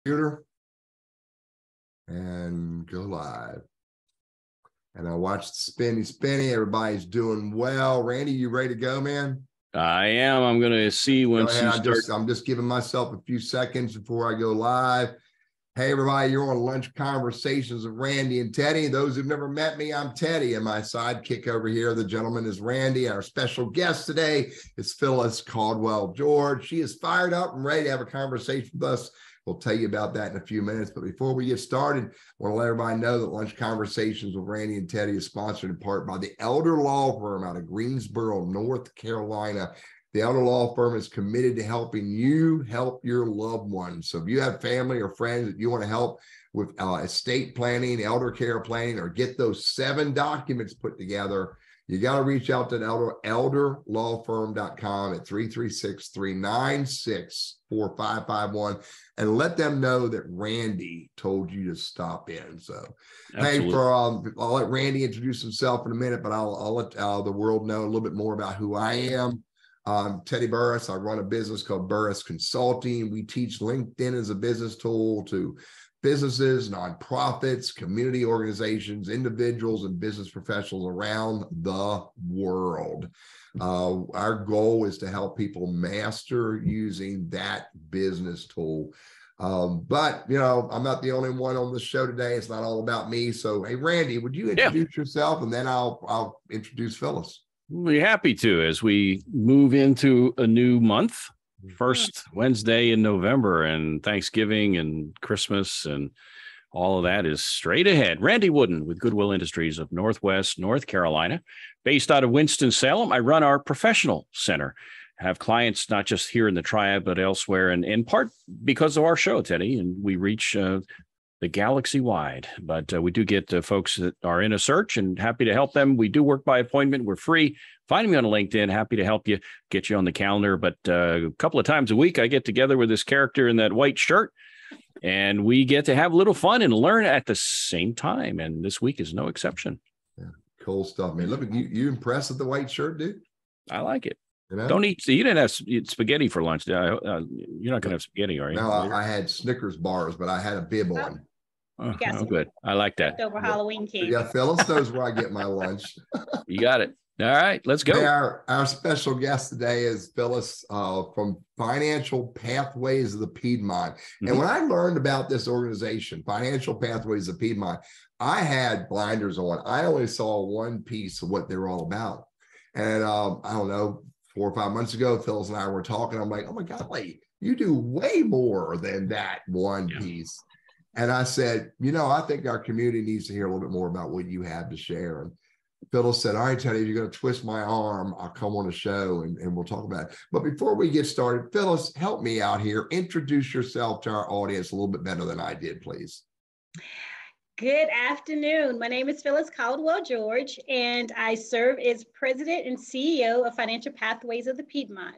computer and go live. And I watched the spinny. Everybody's doing well. Randy, you ready to go, man? I am. I'm going to see when I'm just giving myself a few seconds before I go live. Hey, everybody, you're on Lunch Conversations with Randy and Teddy. Those who've never met me, I'm Teddy, and my sidekick over here, the gentleman, is Randy. Our special guest today is Phyllis Caldwell-George. She is fired up and ready to have a conversation with us. We'll tell you about that in a few minutes. But before we get started, I want to let everybody know that Lunch Conversations with Randy and Teddy is sponsored in part by the Elder Law Firm out of Greensboro, North Carolina. The Elder Law Firm is committed to helping you help your loved ones. So if you have family or friends that you want to help with estate planning, elder care planning, or get those 7 documents put together, you got to reach out to elderlawfirm.com at 336-396-4551 and let them know that Randy told you to stop in. So, Absolutely. Hey, I'll let Randy introduce himself in a minute, but I'll let the world know a little bit more about who I am. Teddy Burriss. I run a business called Burriss Consulting. We teach LinkedIn as a business tool to businesses, nonprofits, community organizations, individuals, and business professionals around the world. Our goal is to help people master using that business tool. But, you know, I'm not the only one on the show today. It's not all about me. So, hey, Randy, would you introduce yourself, and then I'll introduce Phyllis. We'll be happy to as we move into a new month, first Wednesday in November, and Thanksgiving and Christmas and all of that is straight ahead. Randy Wooden with Goodwill Industries of Northwest North Carolina, based out of Winston-Salem. I run our professional center. I have clients not just here in the Triad, but elsewhere, and in part because of our show, Teddy, and we reach the galaxy wide, but we do get folks that are in a search and happy to help them. We do work by appointment. We're free. Find me on LinkedIn. Happy to help you, get you on the calendar. But a couple of times a week, I get together with this character in that white shirt, and we get to have a little fun and learn at the same time. And this week is no exception. Yeah, cool stuff, man. Look, you impressed with the white shirt, dude? I like it. You know? Don't eat. You didn't have spaghetti for lunch. You're not going to have spaghetti, are you? No, I had Snickers bars, but I had a bib on. Oh, good. I like that. Over Halloween candy. Yeah, Phyllis knows where I get my lunch. You got it. All right, let's go. Hey, our special guest today is Phyllis from Financial Pathways of the Piedmont. Mm-hmm. And when I learned about this organization, Financial Pathways of Piedmont, I had blinders on. I only saw one piece of what they're all about. And I don't know, 4 or 5 months ago, Phyllis and I were talking. I'm like, oh my God, you do way more than that one piece. And I said, you know, I think our community needs to hear a little bit more about what you have to share. And Phyllis said, all right, Teddy, if you're going to twist my arm, I'll come on a show and we'll talk about it. But before we get started, Phyllis, help me out here. Introduce yourself to our audience a little bit better than I did, please. Good afternoon. My name is Phyllis Caldwell-George, and I serve as President and CEO of Financial Pathways of the Piedmont.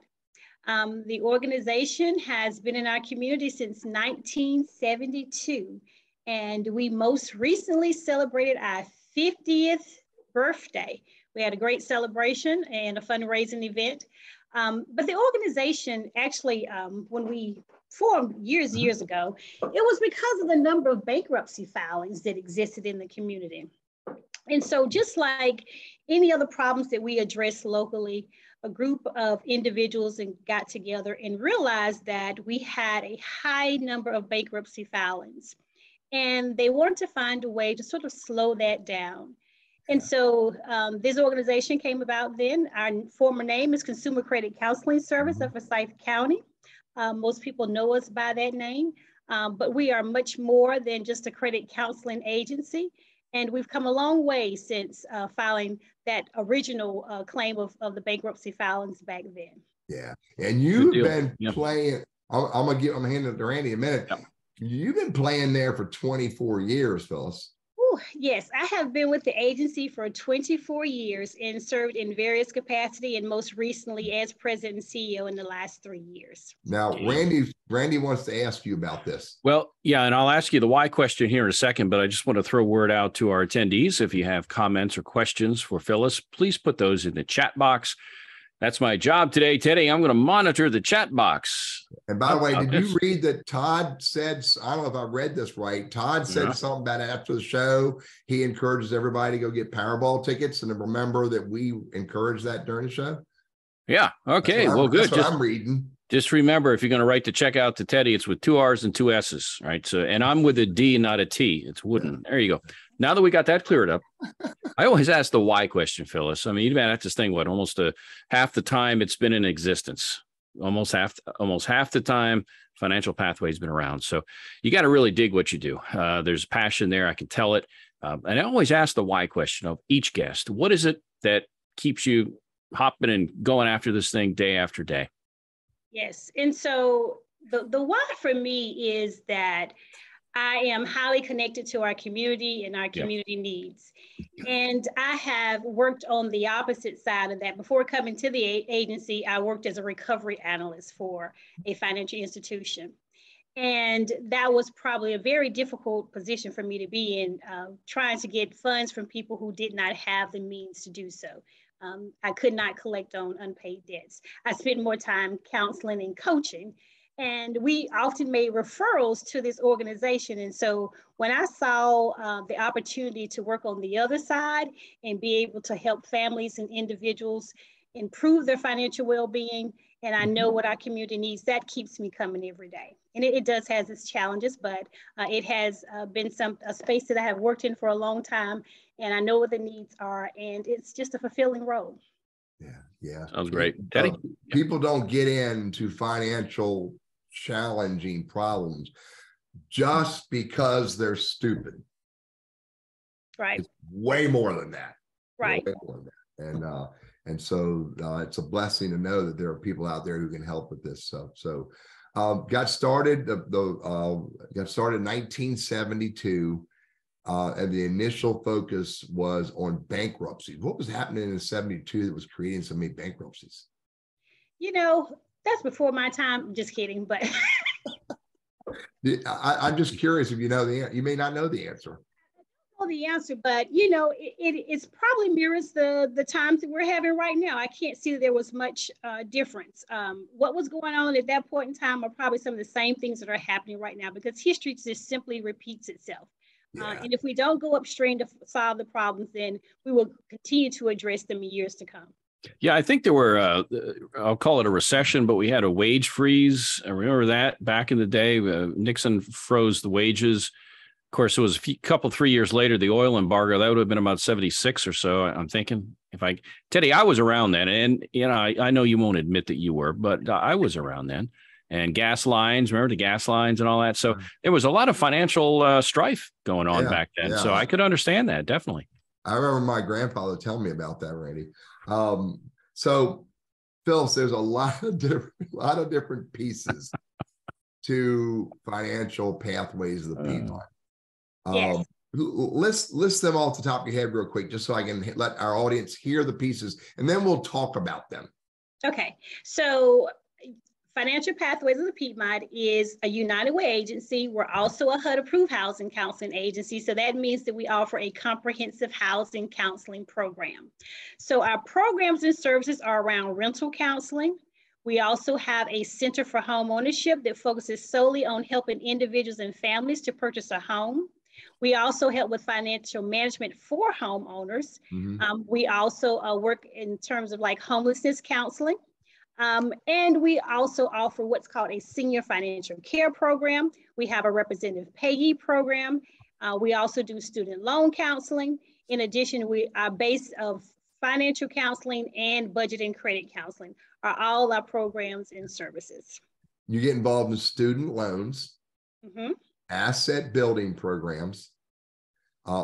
The organization has been in our community since 1972, and we most recently celebrated our 50th birthday. We had a great celebration and a fundraising event. But the organization actually, when we formed years ago, it was because of the number of bankruptcy filings that existed in the community. And so just like any other problems that we address locally, a group of individuals got together and realized that we had a high number of bankruptcy filings. And they wanted to find a way to sort of slow that down. And so this organization came about then. Our former name is Consumer Credit Counseling Service of Forsyth County. Most people know us by that name, but we are much more than just a credit counseling agency. And we've come a long way since filing that original claim of the bankruptcy filings back then. Yeah, and you've been playing, I'm going to hand it to Randy in a minute. Yep. You've been playing there for 24 years, Phyllis. Yes, I have been with the agency for 24 years and served in various capacity, and most recently as president and CEO in the last 3 years. Now, Randy wants to ask you about this. Well, yeah, and I'll ask you the why question here in a second, but I just want to throw word out to our attendees. If you have comments or questions for Phyllis, please put those in the chat box. That's my job today, Teddy. I'm going to monitor the chat box. And by the way, did you read that Todd said, I don't know if I read this right. Todd said something about after the show, he encourages everybody to go get Powerball tickets. And remember that we encourage that during the show. Yeah. Okay. Well, good. That's what I'm reading. Just remember, if you're going to write the check out to Teddy, it's with 2 R's and 2 S's, right? So, and I'm with a D, not a T. It's wooden. There you go. Now that we got that cleared up, I always ask the why question, Phyllis. I mean, you've been at this thing, what, almost half the time it's been in existence. Almost half the time Financial Pathways been around. So you got to really dig what you do. There's passion there. I can tell it. And I always ask the why question of each guest. What is it that keeps you hopping and going after this thing day after day? Yes. And so the why for me is that I am highly connected to our community and our community needs. And I have worked on the opposite side of that. Before coming to the agency, I worked as a recovery analyst for a financial institution. And that was probably a very difficult position for me to be in, trying to get funds from people who did not have the means to do so. I could not collect on unpaid debts. I spent more time counseling and coaching, and we often made referrals to this organization. And so when I saw the opportunity to work on the other side and be able to help families and individuals improve their financial well-being, and I know what our community needs, that keeps me coming every day. And it does has its challenges, but it has been a space that I have worked in for a long time, and I know what the needs are, and it's just a fulfilling role. Yeah. Sounds great. Teddy? People don't get into financial challenging problems just because they're stupid. Right. It's way more than that. Right. Way more than that. And so it's a blessing to know that there are people out there who can help with this. So got started in 1972. And the initial focus was on bankruptcies. What was happening in 72 that was creating so many bankruptcies? You know, that's before my time. I'm just kidding, but I'm just curious if you know the answer. You may not know the answer. I don't know the answer, but you know, it's probably mirrors the times that we're having right now. I can't see that there was much difference. What was going on at that point in time are probably some of the same things that are happening right now, because history just simply repeats itself. And if we don't go upstream to solve the problems, then we will continue to address them in years to come. Yeah, I think there were, I'll call it a recession, but we had a wage freeze. I remember that back in the day. Nixon froze the wages. Of course, it was a couple, 3 years later, the oil embargo. That would have been about 76 or so. I'm thinking, Teddy, I was around then. And, you know, I know you won't admit that you were, but I was around then. And gas lines, remember the gas lines and all that? So there was a lot of financial strife going on back then. Yeah. So I could understand that, definitely. I remember my grandfather telling me about that, Randy. So, Phyllis, there's a lot of different pieces to Financial Pathways of the Piedmont. Yes. List them all off the top of your head real quick, just so I can let our audience hear the pieces, and then we'll talk about them. Okay. So Financial Pathways of the Piedmont is a United Way agency. We're also a HUD-approved housing counseling agency. So that means that we offer a comprehensive housing counseling program. So our programs and services are around rental counseling. We also have a Center for Home Ownership that focuses solely on helping individuals and families to purchase a home. We also help with financial management for homeowners. We also work in terms of like homelessness counseling. And we also offer what's called a senior financial care program. We have a representative payee program. We also do student loan counseling. In addition, our base of financial counseling and budget and credit counseling are all our programs and services. You get involved in student loans, asset building programs.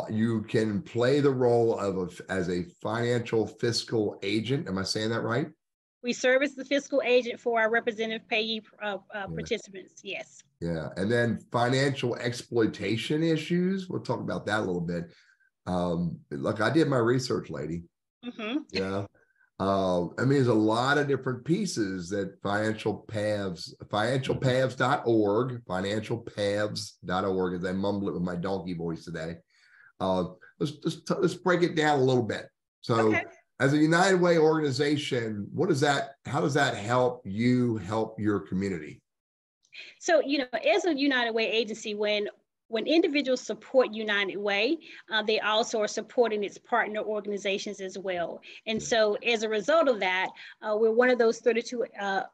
You can play the role as a financial fiscal agent. Am I saying that right? We service the fiscal agent for our representative payee participants, yes. Yeah, and then financial exploitation issues. We'll talk about that a little bit. Look, I did my research, lady. Yeah. I mean, there's a lot of different pieces that financialpaths.org, as I mumble it with my donkey voice today. Let's break it down a little bit. So As a United Way organization, how does that help you help your community? So, as a United Way agency, when individuals support United Way, they also are supporting its partner organizations as well. And so as a result of that, we're one of those 32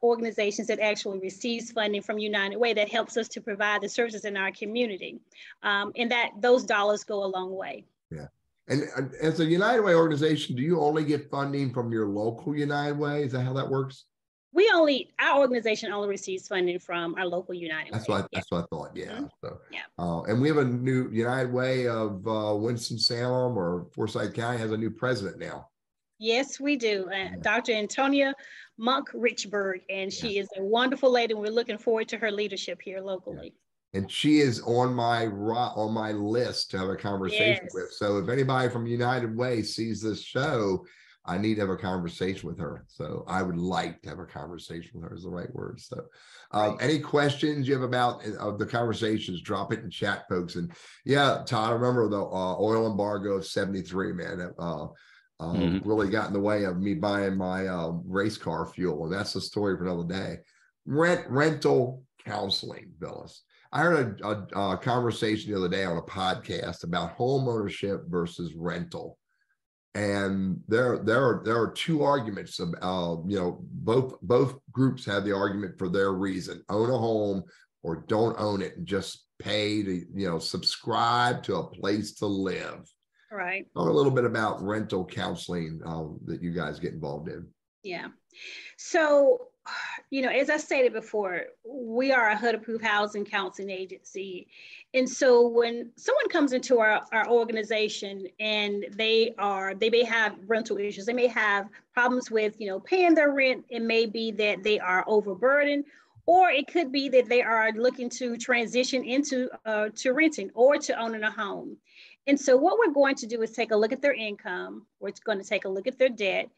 organizations that actually receives funding from United Way that helps us to provide the services in our community. And that those dollars go a long way. Yeah. And as a United Way organization, do you only get funding from your local United Way? Is that how that works? Our organization only receives funding from our local United Way. That's what I thought. Yeah. Mm-hmm. So, and we have a new United Way of Winston-Salem or Forsyth County has a new president now. Yes, we do. Dr. Antonia Monk-Richburg, and she is a wonderful lady. And we're looking forward to her leadership here locally. Yeah. And she is on my list to have a conversation with. So if anybody from United Way sees this show, I need to have a conversation with her. So I would like to have a conversation with her is the right word. So any questions you have about the conversations, drop it in chat, folks. And yeah, Todd, I remember the oil embargo of 73, man. Really got in the way of me buying my race car fuel. And that's a story for another day. Rental counseling, Phyllis. I heard a conversation the other day on a podcast about home ownership versus rental. And there are two arguments. Both groups have the argument for their reason: own a home or don't own it, and just pay to subscribe to a place to live. Right. Talk a little bit about rental counseling that you guys get involved in. Yeah. So, as I stated before, we are a HUD-approved housing counseling agency. And so when someone comes into our organization and they may have rental issues, they may have problems with, paying their rent. It may be that they are overburdened, or it could be that they are looking to transition into to renting or to owning a home. And so what we're going to do is take a look at their income. We're going to take a look at their debt,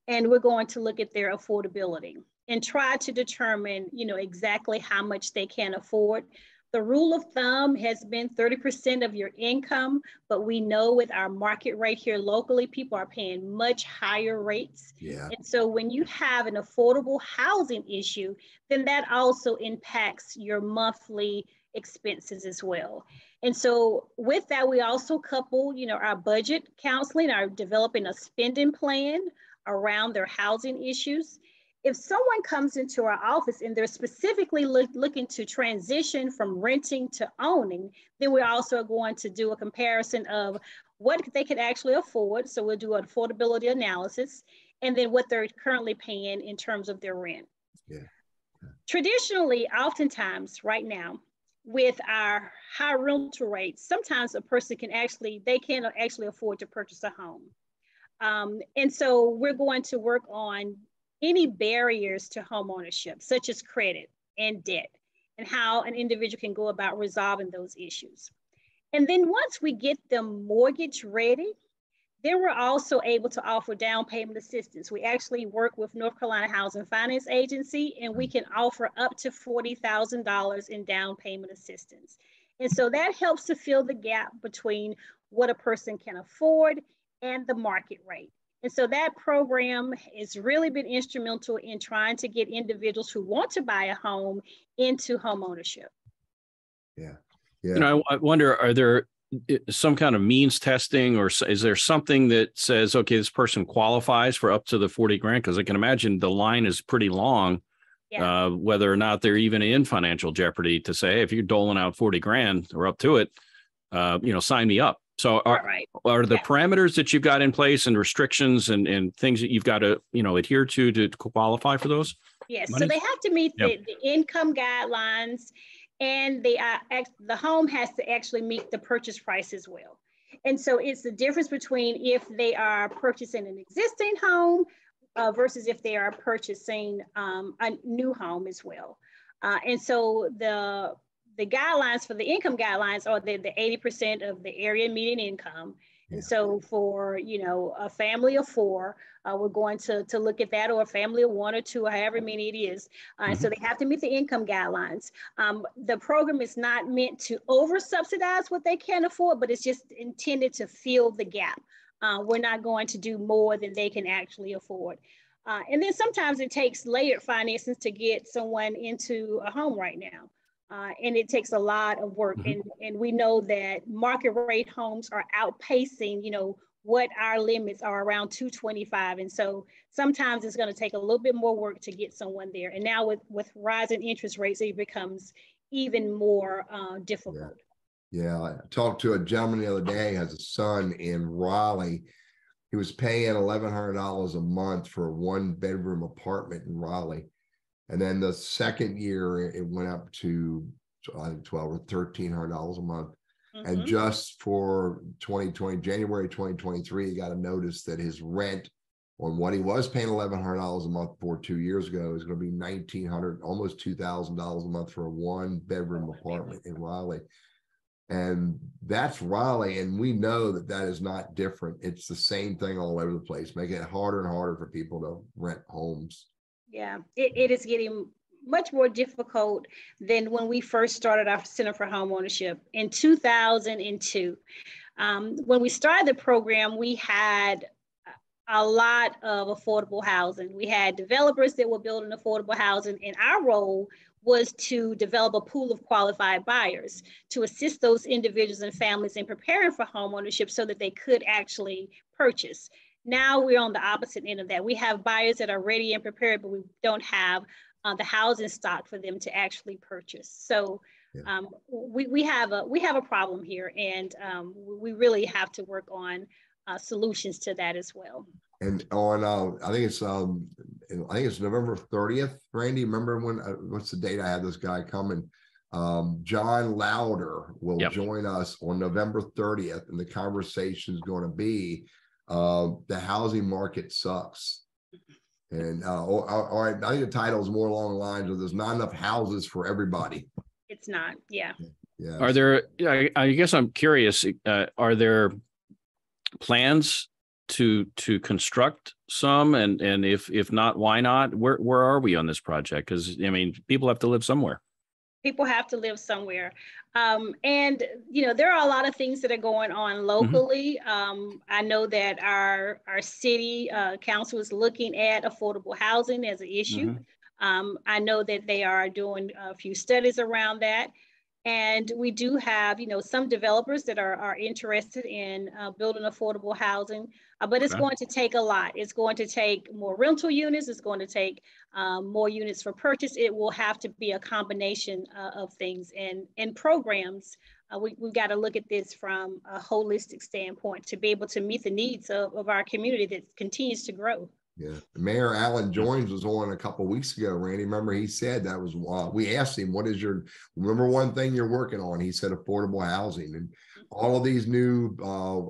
and we're going to look at their affordability and try to determine, exactly how much they can afford. The rule of thumb has been 30% of your income, but we know with our market rate here locally, people are paying much higher rates. Yeah. And so when you have an affordable housing issue, then that also impacts your monthly expenses as well. And so with that, we also couple, our budget counseling, our developing a spending plan around their housing issues. If someone comes into our office and they're specifically looking to transition from renting to owning, then we're also going to do a comparison of what they could actually afford. So we'll do an affordability analysis, and then what they're currently paying in terms of their rent. Yeah. Traditionally, oftentimes right now, with our high rental rates, sometimes a person can actually afford to purchase a home. And so we're going to work on any barriers to home ownership, such as credit and debt, and how an individual can go about resolving those issues. And then once we get them mortgage ready, then we're also able to offer down payment assistance. We actually work with North Carolina Housing Finance Agency, and we can offer up to $40,000 in down payment assistance. And so that helps to fill the gap between what a person can afford and the market rate. And so that program has really been instrumental in trying to get individuals who want to buy a home into home ownership. Yeah. Yeah. I wonder, are there some kind of means testing, or is there something that says, okay, this person qualifies for up to the 40 grand? Because I can imagine the line is pretty long, whether or not they're even in financial jeopardy to say, hey, if you're doling out 40 grand or up to it, sign me up. So are the parameters that you've got in place and restrictions and things that you've got to, adhere to qualify for those? Yes. So they have to meet the income guidelines, and the home has to actually meet the purchase price as well. And so it's the difference between if they are purchasing an existing home versus if they are purchasing a new home as well. And so the guidelines for the income guidelines are the 80% of the area median income. And so for, a family of four, we're going to look at that, or a family of one or two, or however many it is. So they have to meet the income guidelines. The program is not meant to over subsidize what they can afford, but it's just intended to fill the gap we're not going to do more than they can actually afford. And then sometimes it takes layered financing to get someone into a home right now. And it takes a lot of work. And we know that market rate homes are outpacing, what our limits are, around 225. And so sometimes it's going to take a little bit more work to get someone there. And now with rising interest rates, it becomes even more difficult. Yeah. I talked to a gentleman the other day, has a son in Raleigh. He was paying $1,100 a month for a 1-bedroom apartment in Raleigh. And then the second year it went up to, I think, $1,200 or $1,300 a month. And just for 2020, January 2023, he got a notice that his rent on what he was paying $1,100 a month for 2 years ago is going to be $1,900, almost $2,000 a month for a 1-bedroom apartment in Raleigh. And that's Raleigh. And we know that that is not different. It's the same thing all over the place, making it harder and harder for people to rent homes. Yeah, it is getting much more difficult than when we first started our Center for Homeownership in 2002. When we started the program, we had a lot of affordable housing. We had developers that were building affordable housing, and our role was to develop a pool of qualified buyers to assist those individuals and families in preparing for homeownership so that they could actually purchase. Now we're on the opposite end of that. We have buyers that are ready and prepared, but we don't have the housing stock for them to actually purchase. So we have a problem here, and we really have to work on solutions to that as well. And on, I think it's November 30th, Randy. Remember when? What's the date? I had this guy coming. John Louder will join us on November 30th, and the conversation is going to be the housing market sucks. And all right, I think the title is more along the lines of there's not enough houses for everybody. It's not, yeah. Are there? I guess I'm curious. Are there plans to construct some, and if not, why not? Where are we on this project? Because I mean, people have to live somewhere. People have to live somewhere. And, there are a lot of things that are going on locally. I know that our city council is looking at affordable housing as an issue. I know that they are doing a few studies around that. And we do have, some developers that are interested in building affordable housing, but it's going to take a lot. It's going to take more rental units. It's going to take more units for purchase. It will have to be a combination of things and programs. We've got to look at this from a holistic standpoint to be able to meet the needs of our community that continues to grow. Yeah, Mayor Alan Joins was on a couple of weeks ago. Randy, remember he said that was we asked him, "What is your one thing you're working on?" He said affordable housing, and all of these new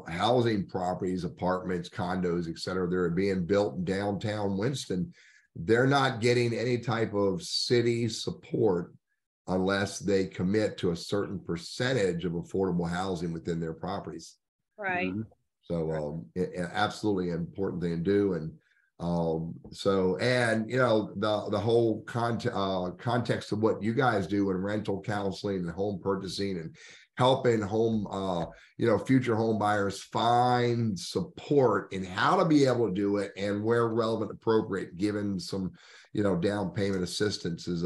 housing properties, apartments, condos, etc. They're being built in downtown Winston. They're not getting any type of city support unless they commit to a certain percentage of affordable housing within their properties. Right. So absolutely important thing to do. And the whole context of what you guys do in rental counseling and home purchasing and helping future home buyers find support in how to be able to do it and where relevant, appropriate, given some, down payment assistance is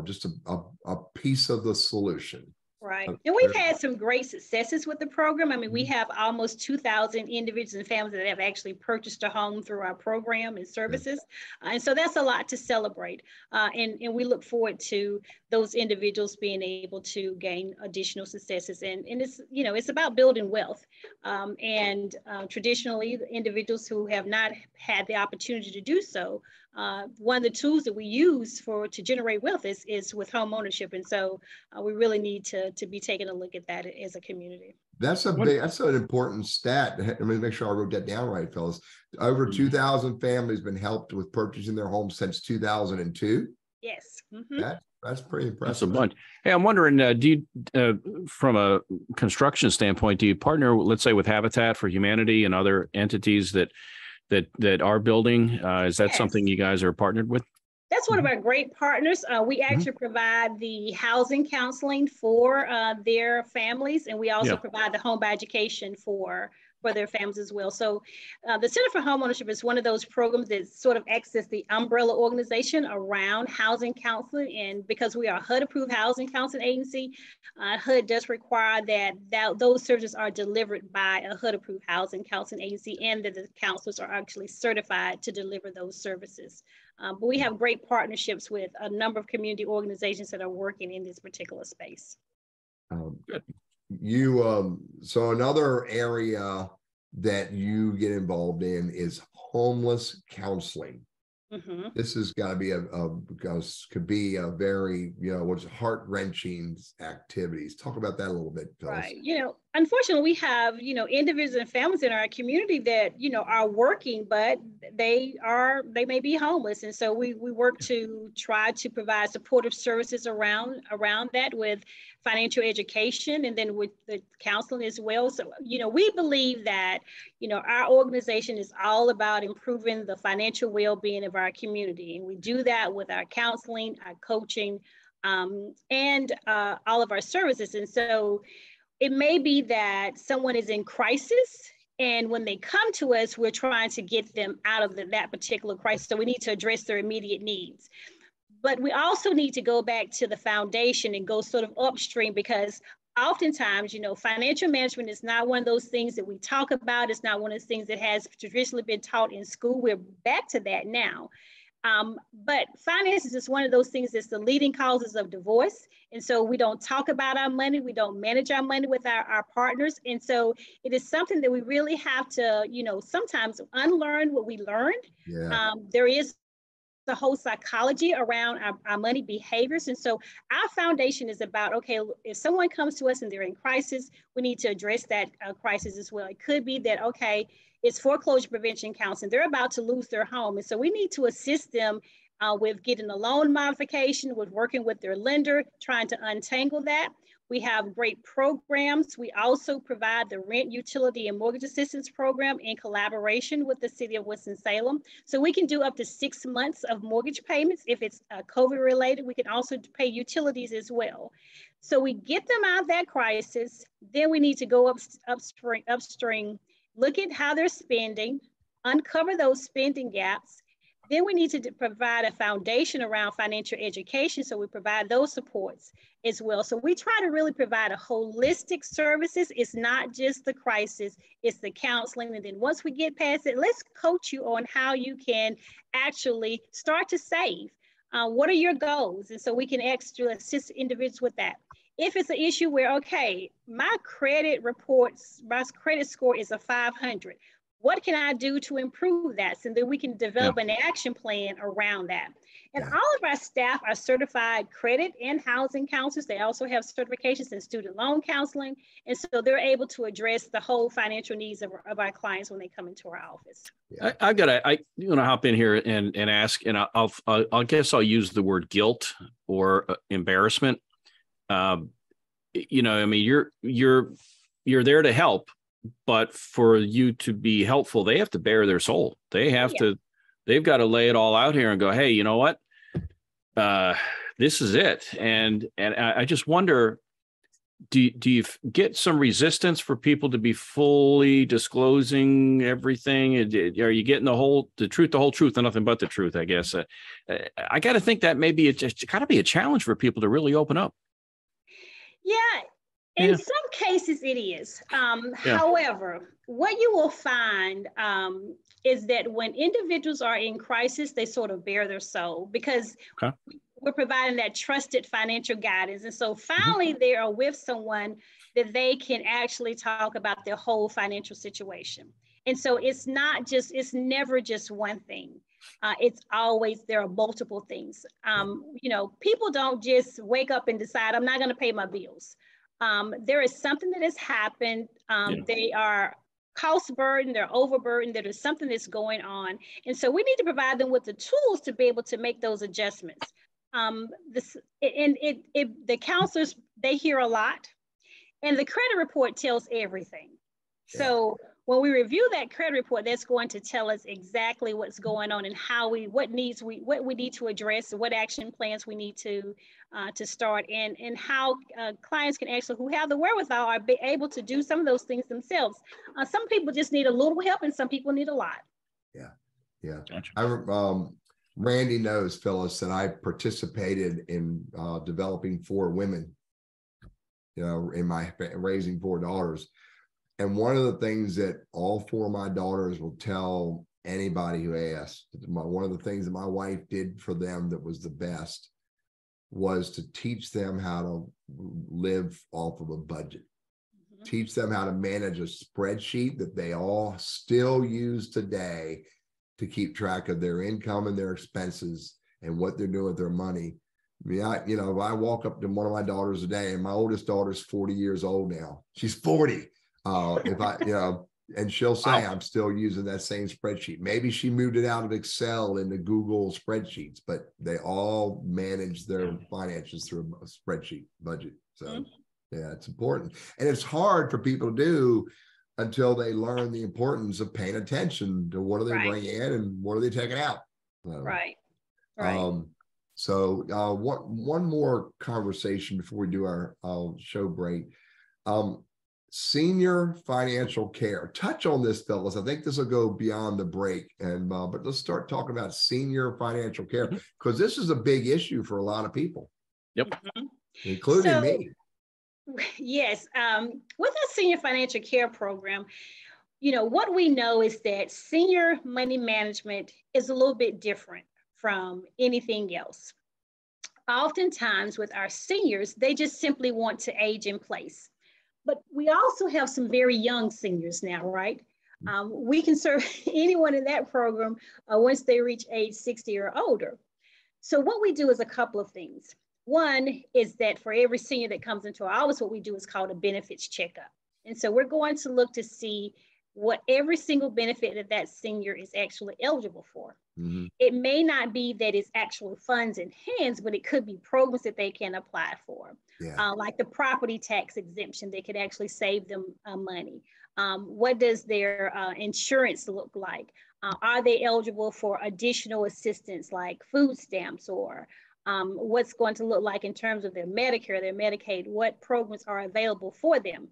just a piece of the solution. Right. And we've had some great successes with the program. I mean, we have almost 2,000 individuals and families that have actually purchased a home through our program and services. And so that's a lot to celebrate. And we look forward to those individuals being able to gain additional successes. And it's, it's about building wealth. Traditionally, the individuals who have not had the opportunity to do so, one of the tools that we use to generate wealth is with home ownership. And so we really need to be taking a look at that as a community. That's an important stat. Let me make sure I wrote that down right, fellas. Over 2,000 families been helped with purchasing their homes since 2002. Yes. That's pretty impressive. That's a bunch. Hey, I'm wondering, do you, from a construction standpoint, do you partner, let's say, with Habitat for Humanity and other entities that are building? Is that something you guys are partnered with? That's one of our great partners. We actually provide the housing counseling for their families, and we also provide the home education for for their families as well. So the Center for Homeownership is one of those programs that sort of acts as the umbrella organization around housing counseling. And because we are a HUD-approved housing counseling agency, HUD does require that those services are delivered by a HUD-approved housing counseling agency, and that the counselors are actually certified to deliver those services. But we have great partnerships with a number of community organizations that are working in this particular space. Good. So another area that you get involved in is homeless counseling. Mm-hmm. This has got to be because could be a very, what's heart-wrenching activities. Talk about that a little bit, Phyllis. Right. Unfortunately, we have, individuals and families in our community that, are working, but they may be homeless. And so we work to try to provide supportive services around that with financial education and then with the counseling as well. So, we believe that, our organization is all about improving the financial well-being of our community. And we do that with our counseling, our coaching, and all of our services. And so it may be that someone is in crisis, and when they come to us, we're trying to get them out of that particular crisis. So we need to address their immediate needs. But we also need to go back to the foundation and go sort of upstream, because oftentimes, financial management is not one of those things that we talk about. It's not one of those things that has traditionally been taught in school. We're back to that now. But finances is one of those things that's the leading causes of divorce. And so we don't talk about our money. We don't manage our money with our partners. And so it is something that we really have to, sometimes unlearn what we learned. Yeah. There is the whole psychology around our money behaviors. And so our foundation is about, okay, if someone comes to us and they're in crisis, we need to address that crisis as well. It could be that, okay, it's foreclosure prevention counseling. They're about to lose their home. And so we need to assist them with getting a loan modification, with working with their lender, trying to untangle that. We have great programs. We also provide the rent, utility, and mortgage assistance program in collaboration with the city of Winston-Salem. So we can do up to 6 months of mortgage payments. If it's COVID related, we can also pay utilities as well. So we get them out of that crisis. Then we need to go upstream, look at how they're spending, uncover those spending gaps. Then we need to provide a foundation around financial education. So we provide those supports as well. So we try to really provide a holistic services. It's not just the crisis, it's the counseling. And then once we get past it, let's coach you on how you can actually start to save. What are your goals? And so we can actually assist individuals with that. If it's an issue where, okay, my credit score is a 500. What can I do to improve that? So that we can develop an action plan around that. And all of our staff are certified credit and housing counselors. They also have certifications in student loan counseling. And so they're able to address the whole financial needs of our clients when they come into our office. I want to hop in here and ask, and I guess I'll use the word guilt or embarrassment. You're there to help. But for you to be helpful, they have to bare their soul. They've got to lay it all out here and go, hey, you know what? This is it. And I just wonder, do you get some resistance for people to be fully disclosing everything? Are you getting the truth, the whole truth, and nothing but the truth, I guess? I got to think that maybe it's got to be a challenge for people to really open up. Yeah. In some cases, it is. However, what you will find is that when individuals are in crisis, they sort of bare their soul because we're providing that trusted financial guidance. And so finally, they are with someone that they can actually talk about their whole financial situation. And so it's never just one thing. It's always, there are multiple things. People don't just wake up and decide, I'm not going to pay my bills. There is something that has happened. They are cost burdened, they're overburdened, there is something that's going on. And so we need to provide them with the tools to be able to make those adjustments. The counselors, they hear a lot, and the credit report tells everything. So when we review that credit report, that's going to tell us exactly what's going on and what we need to address, what action plans we need to start, and how clients can actually, who have the wherewithal, are be able to do some of those things themselves. Some people just need a little help, and some people need a lot. Yeah. Gotcha. Randy knows, Phyllis, that I participated in developing 4 women, in my raising 4 daughters. And one of the things that all 4 of my daughters will tell anybody who asks, one of the things that my wife did for them that was the best was to teach them how to live off of a budget, teach them how to manage a spreadsheet that they all still use today to keep track of their income and their expenses and what they're doing with their money. I mean, if I walk up to one of my daughters today, and my oldest daughter's 40 years old now, she's 40. And she'll say, I'm still using that same spreadsheet. Maybe she moved it out of Excel into Google spreadsheets, but they all manage their finances through a spreadsheet budget. So yeah, it's important. And it's hard for people to do until they learn the importance of paying attention to what are they bringing in and what are they taking out. Right. So one more conversation before we do our show break. Senior financial care. Touch on this, Phyllis. I think this will go beyond the break, but let's start talking about senior financial care, because this is a big issue for a lot of people. Yep. Including me. Yes. With our senior financial care program, what we know is that senior money management is a little bit different from anything else. Oftentimes with our seniors, they just simply want to age in place. But we also have some very young seniors now, right? We can serve anyone in that program once they reach age 60 or older. So what we do is a couple of things. One is that for every senior that comes into our office, what we do is called a benefits checkup. And so we're going to look to see what every single benefit that senior is actually eligible for. It may not be that it's actual funds in hands, but it could be programs that they can apply for. Like the property tax exemption, they could actually save them money. What does their insurance look like? Are they eligible for additional assistance like food stamps, or what's going to look like in terms of their Medicare, their Medicaid, what programs are available for them?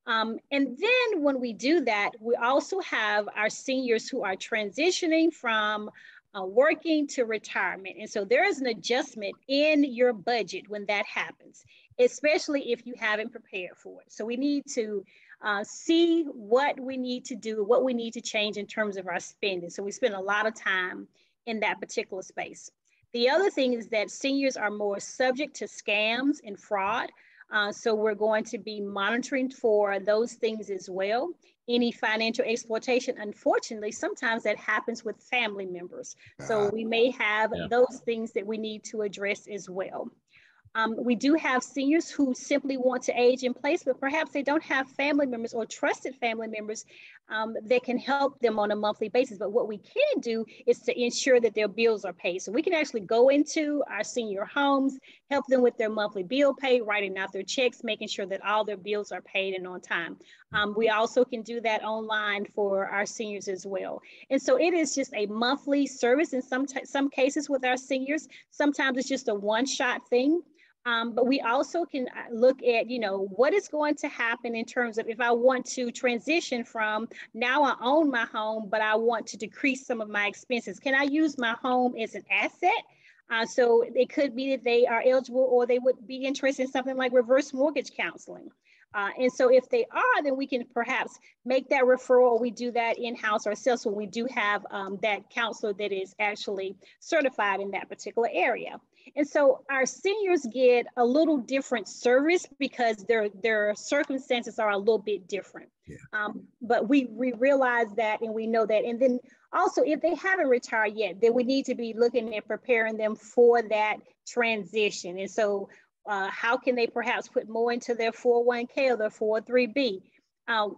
And then when we do that, we also have our seniors who are transitioning from working to retirement. And so there is an adjustment in your budget when that happens, especially if you haven't prepared for it. So we need to see what we need to do, what we need to change in terms of our spending. So we spend a lot of time in that particular space. The other thing is that seniors are more subject to scams and fraud. So we're going to be monitoring for those things as well. Any financial exploitation, unfortunately, sometimes that happens with family members. So we may have those things that we need to address as well. We do have seniors who simply want to age in place, but perhaps they don't have family members or trusted family members that can help them on a monthly basis. But what we can do is to ensure that their bills are paid. So we can actually go into our senior homes, help them with their monthly bill pay, writing out their checks, making sure that all their bills are paid and on time. We also can do that online for our seniors as well. And so it is just a monthly service in some cases with our seniors. Sometimes it's just a one-shot thing. But we also can look at, what is going to happen in terms of if I want to transition from now I own my home, but I want to decrease some of my expenses. Can I use my home as an asset? So it could be that they are eligible or they would be interested in something like reverse mortgage counseling. And so if they are, then we can perhaps make that referral, or we do that in-house ourselves when we do have that counselor that is actually certified in that particular area. And so our seniors get a little different service because their circumstances are a little bit different. But we realize that and we know that. And then also, if they haven't retired yet, then we need to be looking at preparing them for that transition. And so how can they perhaps put more into their 401k or their 403b?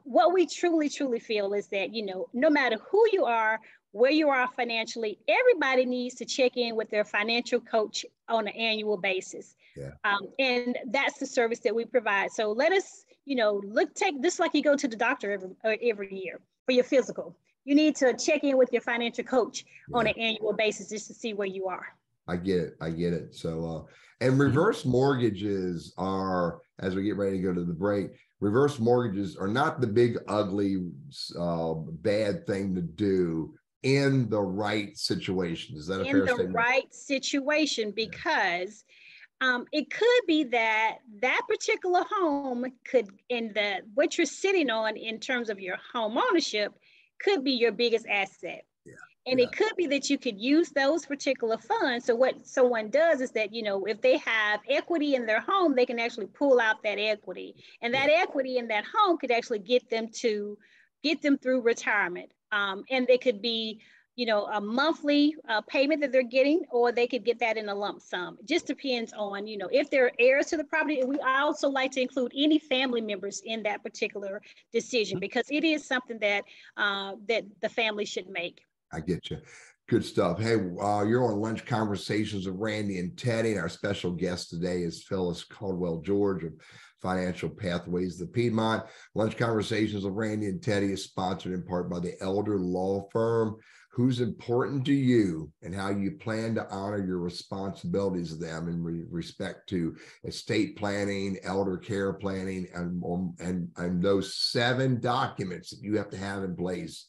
What we truly feel is that, no matter who you are, where you are financially, everybody needs to check in with their financial coach on an annual basis. And that's the service that we provide. So let us, take this like you go to the doctor every year for your physical. You need to check in with your financial coach on an annual basis just to see where you are. I get it. So, and reverse mortgages are, as we get ready to go to the break, reverse mortgages are not the big, ugly, bad thing to do in the right situation. Is that a fair statement? In the right situation, because it could be that particular home could, what you're sitting on in terms of your home ownership, could be your biggest asset. And it could be that you could use those particular funds. So what someone does is that, if they have equity in their home, they can actually pull out that equity. And that equity in that home could actually get them through retirement. And they could be, a monthly payment that they're getting, or they could get that in a lump sum. It just depends on, if they're heirs to the property. And we also like to include any family members in that particular decision, because it is something that the family should make. I get you. Good stuff. Hey, you're on Lunch Conversations with Randy and Teddy. And our special guest today is Phyllis Caldwell-George of Financial Pathways of Piedmont. Lunch Conversations with Randy and Teddy is sponsored in part by the Elder Law Firm. Who's important to you and how you plan to honor your responsibilities to them in respect to estate planning, elder care planning, and those 7 documents that you have to have in place.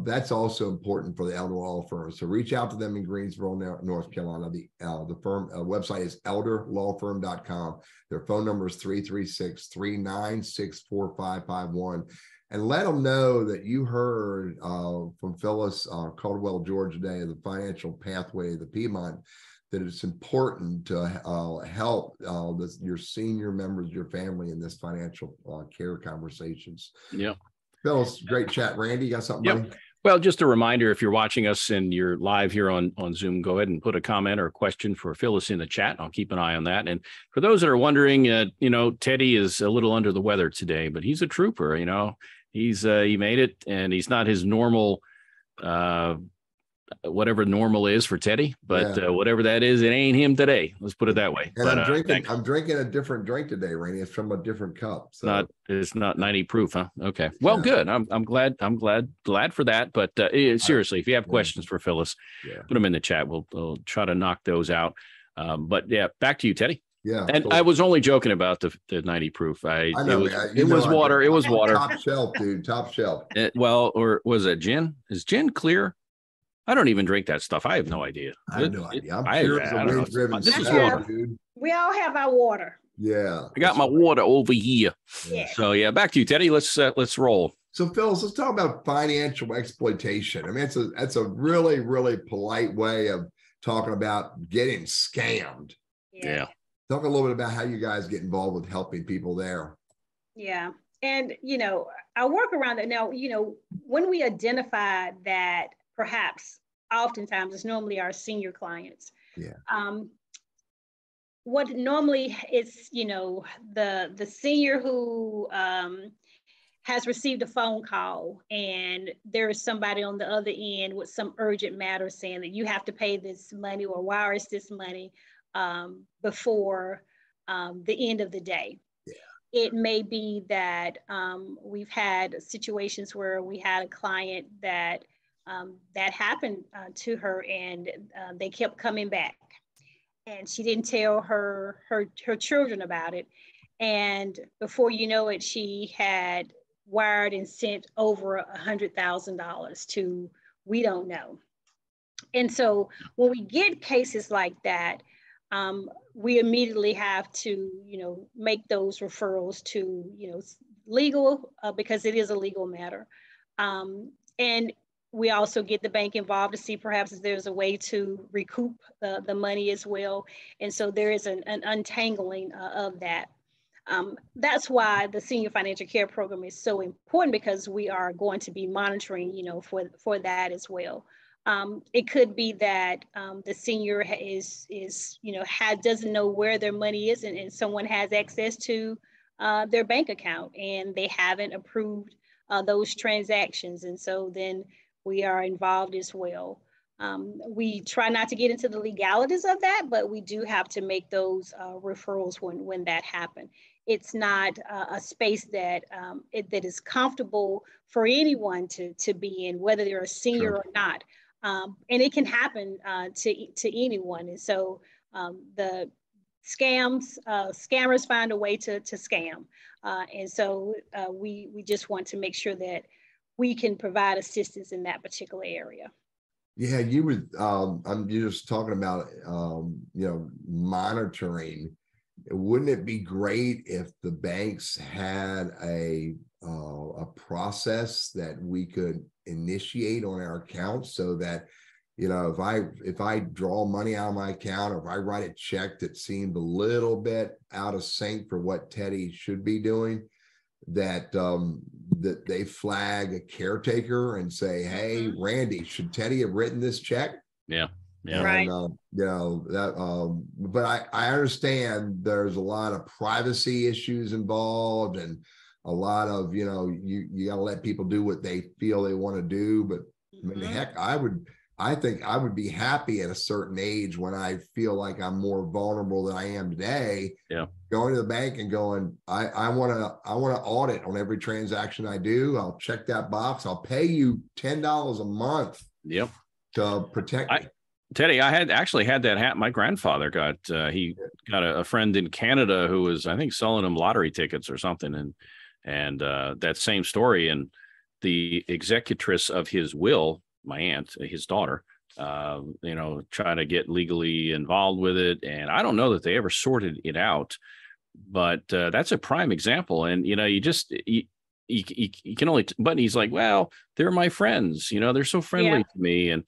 That's also important for the Elder Law Firm. So reach out to them in Greensboro, North Carolina. The firm website is elderlawfirm.com. Their phone number is 336-396-4551. And let them know that you heard from Phyllis Caldwell-George today of the Financial Pathway of the Piedmont, that it's important to help your senior members, your family in this financial care conversations. Yeah. Phyllis, great chat. Randy, you got something, buddy? Well, just a reminder, if you're watching us and you're live here on Zoom, go ahead and put a comment or a question for Phyllis in the chat. I'll keep an eye on that. And for those that are wondering, Teddy is a little under the weather today, but he's a trooper. He made it, and he's not his normal, whatever normal is for Teddy, but whatever that is, it ain't him today. Let's put it that way. And but, I'm drinking a different drink today, Randy. It's from a different cup. So. It's not 90 proof, huh? Okay. Well, good. I'm glad for that. But seriously, if you have questions for Phyllis, put them in the chat. We'll try to knock those out. But back to you, Teddy. Yeah. And I was only joking about the 90 proof. It was water. It was water. Top shelf, dude. Top shelf. Or was it gin? Is gin clear? I don't even drink that stuff. I have no idea. I have no idea. I'm sure it's a wind-driven. This is water. Dude. We all have our water. Yeah. I got my water over here. Yeah. So back to you, Teddy. Let's roll. So Phyllis, let's talk about financial exploitation. I mean, that's a really, really polite way of talking about getting scammed. Yeah. Talk a little bit about how you guys get involved with helping people there. Yeah. And, I work around that now, when we identify that perhaps oftentimes it's normally our senior clients. Yeah. What normally is, the senior who has received a phone call and there is somebody on the other end with some urgent matter saying that you have to pay this money or wire us this money before the end of the day. Yeah. It may be that we've had situations where we had a client that happened to her, and they kept coming back, and she didn't tell her children about it. And before you know it, she had wired and sent over $100,000 to we don't know. And so when we get cases like that, we immediately have to, make those referrals to, legal, because it is a legal matter. And we also get the bank involved to see perhaps if there's a way to recoup the money as well. And so there is an untangling of that. That's why the Senior Financial Care Program is so important, because we are going to be monitoring, for that as well. It could be that the senior doesn't know where their money is, and someone has access to their bank account and they haven't approved those transactions. And so then we are involved as well. We try not to get into the legalities of that, but we do have to make those referrals when that happens. it's not a space that that is comfortable for anyone to be in, whether they're a senior or not. And it can happen to anyone. And so the scammers find a way to scam. And so we just want to make sure that we can provide assistance in that particular area. Yeah, you were. You're just talking about monitoring. Wouldn't it be great if the banks had a process that we could initiate on our accounts, so that if I draw money out of my account, or if I write a check that seemed a little bit out of sync for what Teddy should be doing, that that they flag a caretaker and say, "Hey, Randy, should Teddy have written this check?" Yeah. And, right. But I understand there's a lot of privacy issues involved, and a lot of, you got to let people do what they feel they want to do. But I mean, heck, I think I would be happy at a certain age, when I feel like I'm more vulnerable than I am today. Yeah. Going to the bank and going, I want to audit on every transaction I do. I'll check that box. I'll pay you $10 a month. Yep. To protect me. Teddy, I had actually had that hat. My grandfather got a friend in Canada who was, I think, selling him lottery tickets or something, and that same story. And the executress of his will, my aunt, his daughter, trying to get legally involved with it, and I don't know that they ever sorted it out. But that's a prime example. And you can only. But he's like, well, they're my friends. They're so friendly to me, and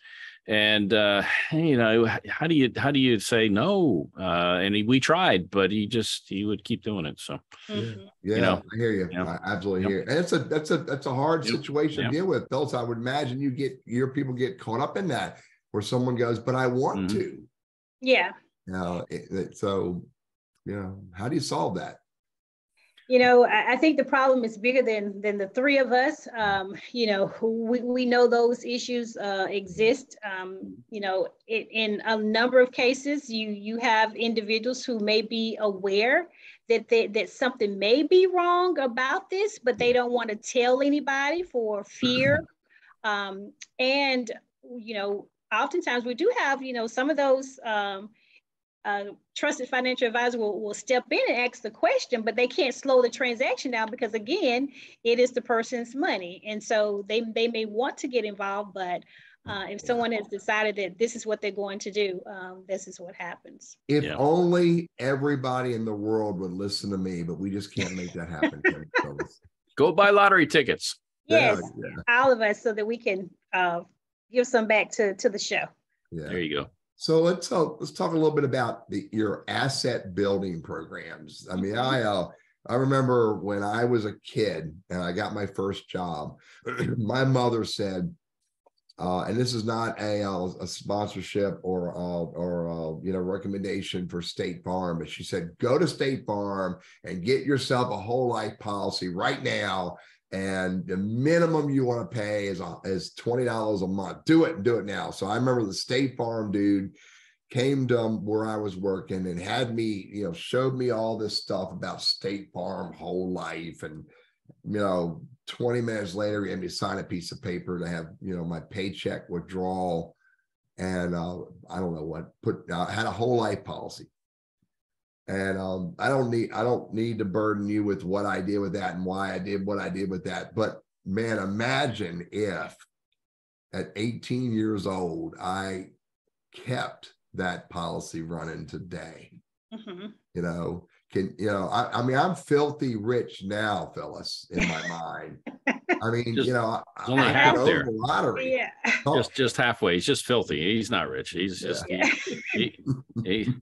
how do you say no? And we tried, but he would keep doing it. So I hear you. I absolutely hear it. And that's a hard situation to deal with, Phyllis. I would imagine your people get caught up in that, where someone goes, but I want to. Yeah. So how do you solve that? I think the problem is bigger than the three of us. We know those issues exist. In a number of cases, you have individuals who may be aware that something may be wrong about this, but they don't want to tell anybody for fear. And oftentimes we do have some of those. Trusted financial advisor will step in and ask the question, but they can't slow the transaction down, because again, it is the person's money. And so they may want to get involved, but if someone has decided that this is what they're going to do, this is what happens. If only everybody in the world would listen to me, but we just can't make that happen. Go buy lottery tickets. Yes, all of us, so that we can give some back to the show. Yeah. There you go. So let's talk a little bit about your asset building programs. I mean, I remember when I was a kid and I got my first job, my mother said, and this is not a sponsorship or recommendation for State Farm, but she said, go to State Farm and get yourself a whole life policy right now. And the minimum you want to pay is $20 a month. Do it now. So I remember the State Farm dude came to where I was working and had me, showed me all this stuff about State Farm whole life. And, 20 minutes later, he had me sign a piece of paper to have, my paycheck withdrawal. And I don't know what, had a whole life policy. And I don't need to burden you with what I did with that and why I did what I did with that. But man, imagine if at 18 years old, I kept that policy running today. I mean, I'm filthy rich now, Phyllis, in my mind. I mean, only half there. The lottery. Yeah. Just halfway. He's just filthy. He's not rich. He's just he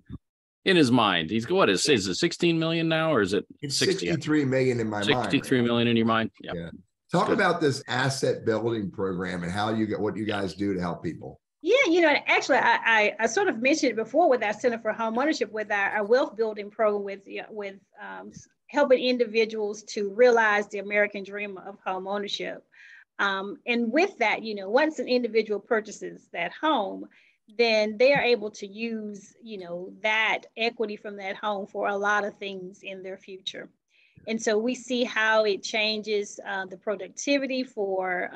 in his mind. He's is it 16 million now, or is it 63 million in my mind? 63 million in your mind. Yeah. Talk about this asset building program and what you guys do to help people. Yeah, actually, I sort of mentioned it before with our Center for Homeownership, with our wealth building program, with helping individuals to realize the American dream of home ownership. And with that, once an individual purchases that home, then they are able to use, that equity from that home for a lot of things in their future. And so we see how it changes the productivity for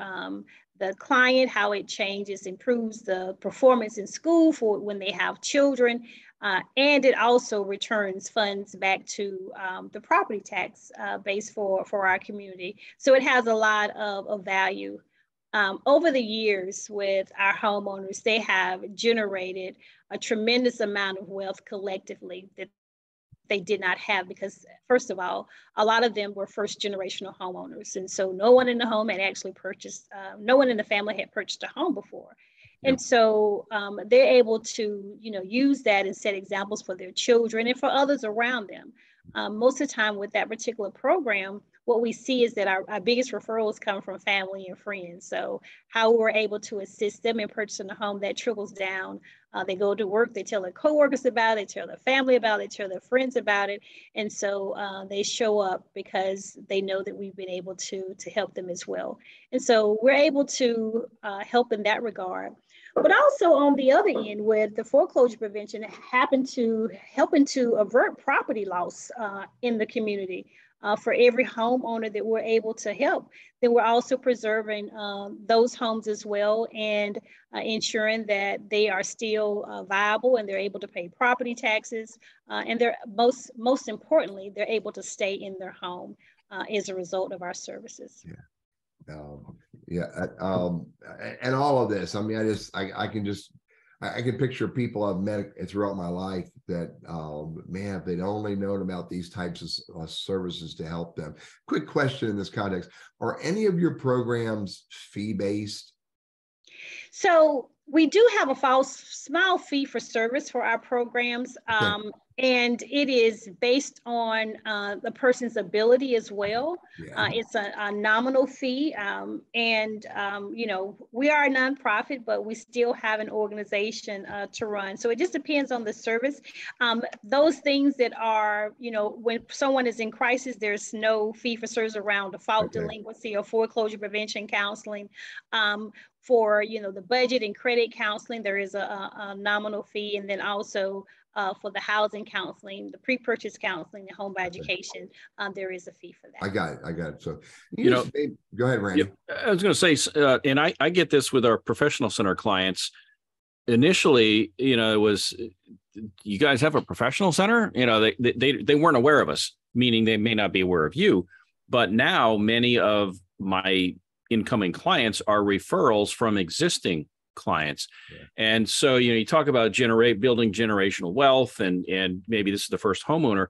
the client, how it changes, improves the performance in school for when they have children. And it also returns funds back to the property tax base for our community. So it has a lot of value. Over the years with our homeowners, they have generated a tremendous amount of wealth collectively that they did not have because, first of all, a lot of them were first generational homeowners. And so no one in the home had actually purchased, no one in the family had purchased a home before. And so they're able to, use that and set examples for their children and for others around them. Most of the time with that particular program, what we see is that our biggest referrals come from family and friends. So how we're able to assist them in purchasing a home, that trickles down. They go to work, they tell their coworkers about it, tell their family about it, tell their friends about it. And so they show up because they know that we've been able to help them as well. And so we're able to help in that regard. But also on the other end, with the foreclosure prevention, helping to avert property loss in the community. For every homeowner that we're able to help, then we're also preserving those homes as well and ensuring that they are still viable and they're able to pay property taxes. And they're most importantly, they're able to stay in their home as a result of our services. And all of this, I mean, I can picture people I've met throughout my life that, man, if they'd only known about these types of services to help them. Quick question in this context: are any of your programs fee-based? So we do have a small fee for service for our programs. And it is based on the person's ability as well. It's a nominal fee. We are a nonprofit, but we still have an organization to run. So it just depends on the service. Those things that are, when someone is in crisis, there's no fee for service around default, delinquency, or foreclosure prevention counseling. For, the budget and credit counseling, there is a nominal fee. And then also for the housing counseling, the pre-purchase counseling, the home buy education, there is a fee for that. I got it. So, go ahead, Randy. I was going to say, and I get this with our professional center clients. Initially, it was, you guys have a professional center? They weren't aware of us, meaning they may not be aware of you. But now many of my incoming clients are referrals from existing clients. And so, you talk about building generational wealth, and maybe this is the first homeowner.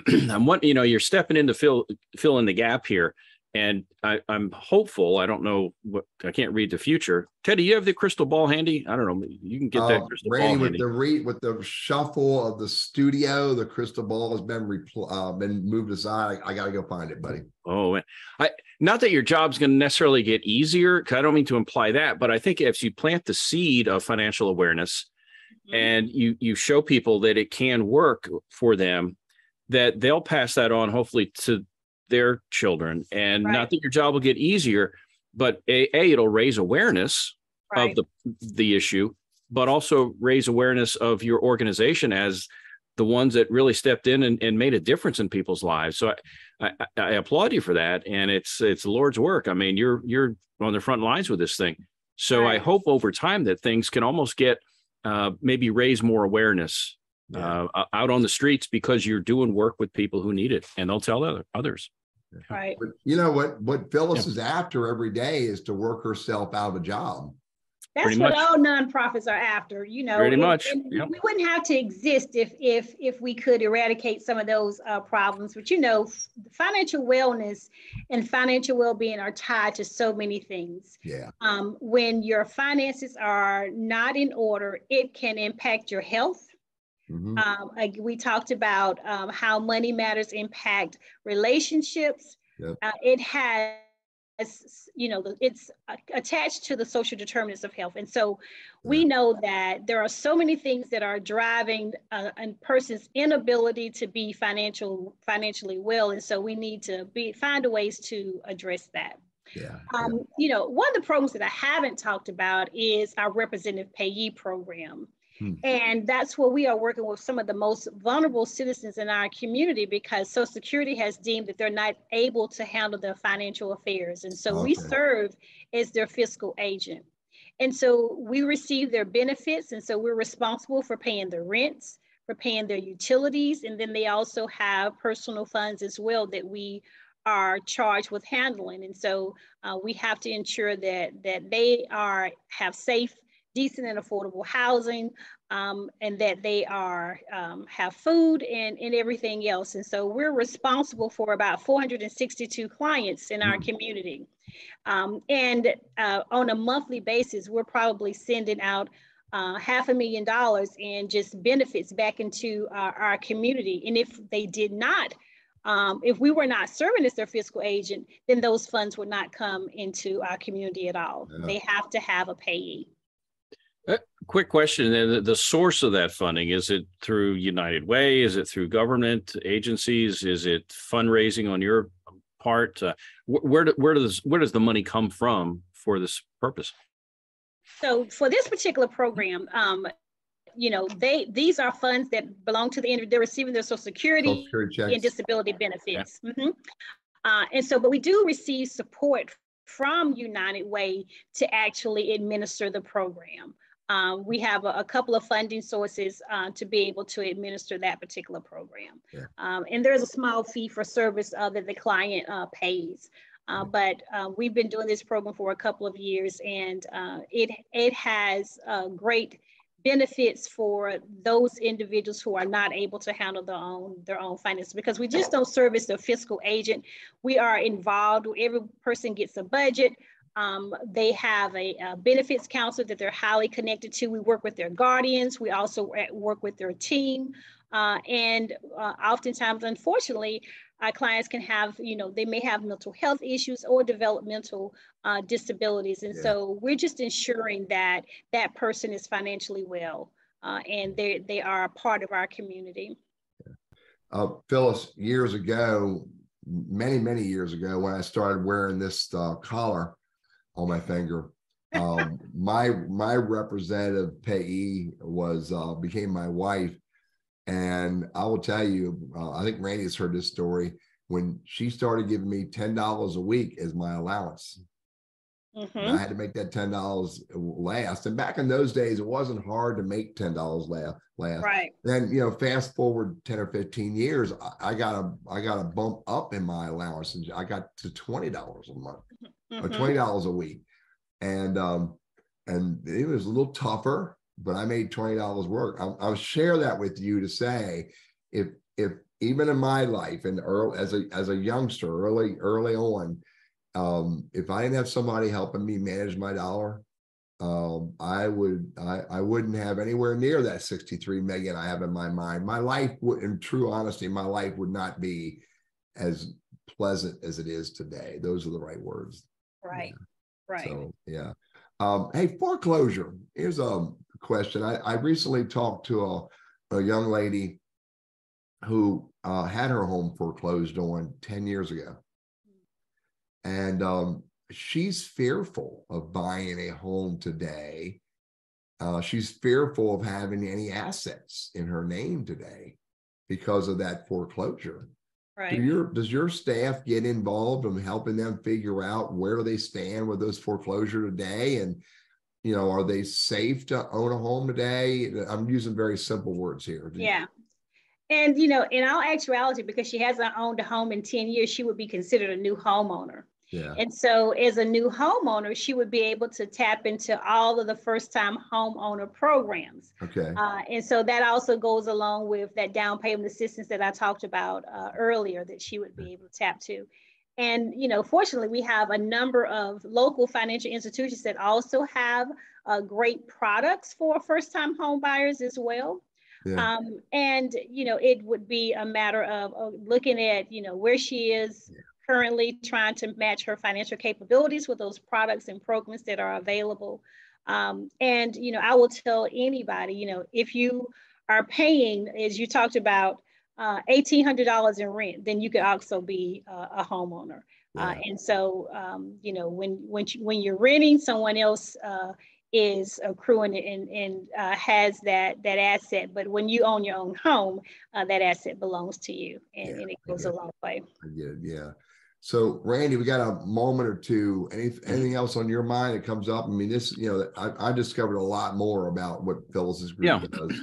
You're stepping in to fill in the gap here. And I'm hopeful. I don't know I can't read the future. Teddy, you have the crystal ball handy? I don't know. You can get that crystal Randy, ball handy. With the shuffle of the studio, the crystal ball has been moved aside. I got to go find it, buddy. Oh, not that your job's going to necessarily get easier, because I don't mean to imply that, but I think if you plant the seed of financial awareness and you show people that it can work for them, that they'll pass that on hopefully to their children. And not that your job will get easier, but it'll raise awareness of the issue, but also raise awareness of your organization as the ones that really stepped in and made a difference in people's lives. So I applaud you for that. And it's the Lord's work. I mean, you're on the front lines with this thing. So I hope over time that things can almost get maybe raise more awareness out on the streets, because you're doing work with people who need it, and they'll tell others. Right. But you know what Phyllis is after every day is to work herself out of a job. That's what all nonprofits are after, Pretty much. And we wouldn't have to exist if we could eradicate some of those problems. But financial wellness and financial well-being are tied to so many things. When your finances are not in order, it can impact your health. We talked about how money matters impact relationships. It has, it's attached to the social determinants of health. And so we know that there are so many things that are driving a person's inability to be financially well. And so we need to find ways to address that. One of the programs that I haven't talked about is our representative payee program. And that's where we are working with some of the most vulnerable citizens in our community, because Social Security has deemed that they're not able to handle their financial affairs. And so we serve as their fiscal agent. And so we receive their benefits. And so we're responsible for paying their rents, for paying their utilities. And then they also have personal funds as well that we are charged with handling. And so we have to ensure that they have safe, decent and affordable housing, and that they have food and everything else. And so we're responsible for about 462 clients in our community. And on a monthly basis, we're probably sending out $500,000 in just benefits back into our community. And if they did not, if we were not serving as their fiscal agent, then those funds would not come into our community at all. Yeah. They have to have a payee. Quick question. The source of that funding, is it through United Way? Is it through government agencies? Is it fundraising on your part? Where does the money come from for this purpose? So for this particular program, these are funds that belong to the individual. They're receiving their Social Security and disability benefits. Yeah. But we do receive support from United Way to actually administer the program. We have a couple of funding sources to be able to administer that particular program. Yeah. And there's a small fee for service that the client pays. But we've been doing this program for a couple of years, and it has great benefits for those individuals who are not able to handle their own finances, because we just don't serve as a fiscal agent. We are involved. Every person gets a budget. They have a benefits counselor that they're highly connected to. We work with their guardians. We also work with their team. And oftentimes, unfortunately, our clients can have, they may have mental health issues or developmental disabilities. And so we're just ensuring that that person is financially well and they are a part of our community. Phyllis, years ago, many years ago, when I started wearing this collar on my finger, my representative payee became my wife. And I will tell you, I think Randy has heard this story, when she started giving me $10 a week as my allowance. I had to make that $10 last. And back in those days, it wasn't hard to make $10 last. Right. Then, fast forward 10 or 15 years, I got a bump up in my allowance, and I got to $20 a month, or $20 a week. And it was a little tougher, but I made $20 work. I'll share that with you to say, if even in my life and as a youngster, early on, if I didn't have somebody helping me manage my dollar, I wouldn't have anywhere near that 63 million I have in my mind. My life would, in true honesty, my life would not be as pleasant as it is today. Those are the right words. Right. Yeah. Right. So, yeah. Hey, foreclosure. Here's a question. I recently talked to a young lady who had her home foreclosed on 10 years ago. And she's fearful of buying a home today. She's fearful of having any assets in her name today because of that foreclosure. Right. Does your staff get involved in helping them figure out where they stand with those foreclosure today? And, are they safe to own a home today? I'm using very simple words here. Yeah. And, in all actuality, because she hasn't owned a home in 10 years, she would be considered a new homeowner. Yeah. And so as a new homeowner, she would be able to tap into all of the first-time homeowner programs. Okay. And so that also goes along with that down payment assistance that I talked about earlier that she would be able to tap to. And, fortunately, we have a number of local financial institutions that also have great products for first-time home buyers as well. Yeah. And, it would be a matter of looking at, where she is currently, trying to match her financial capabilities with those products and programs that are available. And, I will tell anybody, if you are paying, as you talked about, $1,800 in rent, then you could also be a homeowner. Yeah. And so, when you're renting, someone else is accruing and has that asset. But when you own your own home, that asset belongs to you, and it goes a long way. I get it. Yeah. So Randy, we got a moment or two. Anything else on your mind that comes up? I mean, this, I discovered a lot more about what Phyllis's group does.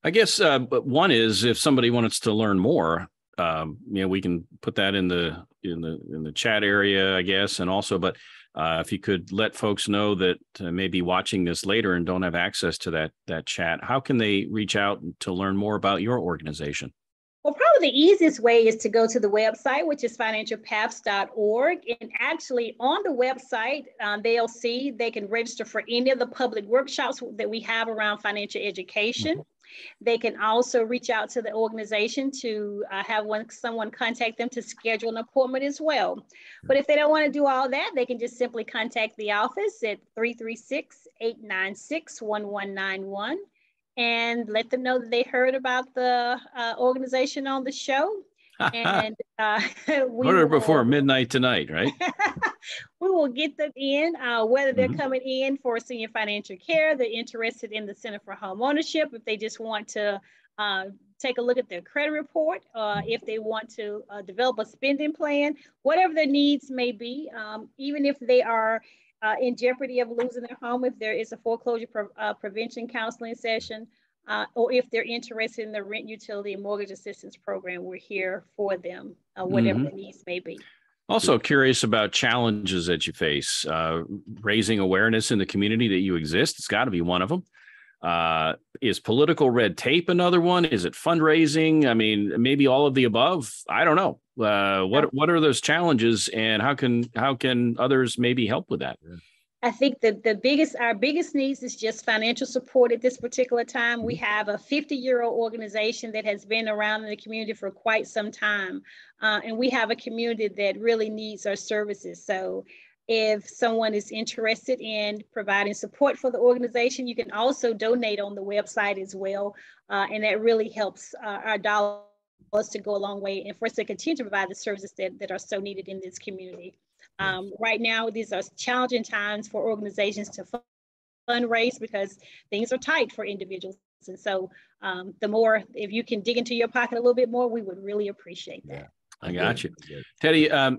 I guess, but one is if somebody wants to learn more, we can put that in the chat area, I guess, and also, but if you could let folks know that maybe watching this later and don't have access to that chat, how can they reach out to learn more about your organization? Well, probably the easiest way is to go to the website, which is financialpaths.org. And actually on the website, they can register for any of the public workshops that we have around financial education. Mm-hmm. They can also reach out to the organization to have someone contact them to schedule an appointment as well. But if they don't want to do all that, they can just simply contact the office at 336-896-1191 and let them know that they heard about the organization on the show. And we before midnight tonight, right? We will get them in, whether they're coming in for senior financial care, they're interested in the Center for Home Ownership, if they just want to take a look at their credit report, if they want to develop a spending plan, whatever their needs may be, even if they are in jeopardy of losing their home, if there is a foreclosure prevention counseling session, or if they're interested in the rent, utility, and mortgage assistance program, we're here for them, whatever the needs may be. Also curious about challenges that you face. Raising awareness in the community that you exist, it's got to be one of them. Is political red tape another one? Is it fundraising? I mean, maybe all of the above. I don't know. What are those challenges, and how can others maybe help with that? I think our biggest needs is just financial support at this particular time. We have a 50-year-old organization that has been around in the community for quite some time. And we have a community that really needs our services. So if someone is interested in providing support for the organization, you can also donate on the website as well. And that really helps our dollars to go a long way and for us to continue to provide the services that are so needed in this community. Right now, these are challenging times for organizations to fundraise because things are tight for individuals. And so the more, if you can dig into your pocket a little bit more, we would really appreciate that. I got you. Teddy, I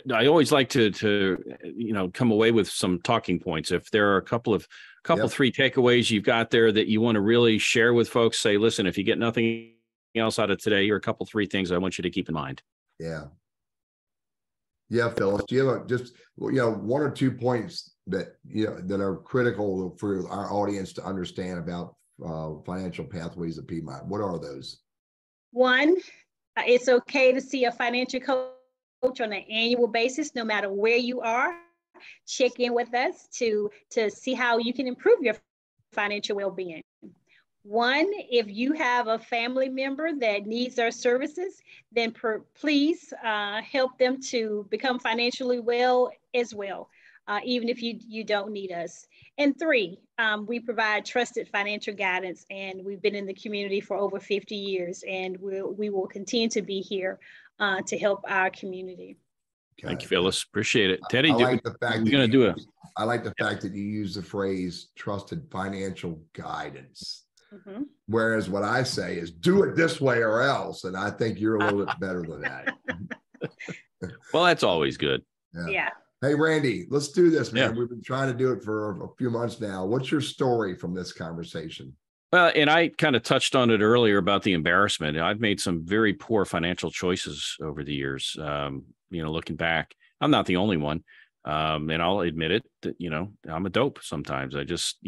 always like to come away with some talking points. If there are a couple, three takeaways you've got there that you want to really share with folks, say, listen, if you get nothing else out of today, here are a couple, three things I want you to keep in mind. Yeah, Phyllis, do you have one or two points that that are critical for our audience to understand about Financial Pathways of Piedmont? What are those? One, it's okay to see a financial coach on an annual basis, no matter where you are. Check in with us to see how you can improve your financial well-being. One, if you have a family member that needs our services, then please help them to become financially well as well, even if you don't need us. And three, we provide trusted financial guidance, and we've been in the community for over 50 years, and we will continue to be here to help our community. Thank you, Phyllis. Appreciate it. Teddy, I like the fact that you use the phrase trusted financial guidance. Whereas what I say is do it this way or else. And I think you're a little bit better than that. Well, that's always good. Yeah. Hey, Randy, let's do this, man. We've been trying to do it for a few months now. What's your story from this conversation? Well, and I kind of touched on it earlier about the embarrassment. I've made some very poor financial choices over the years. Looking back, I'm not the only one. And I'll admit it that, I'm a dope sometimes. I just,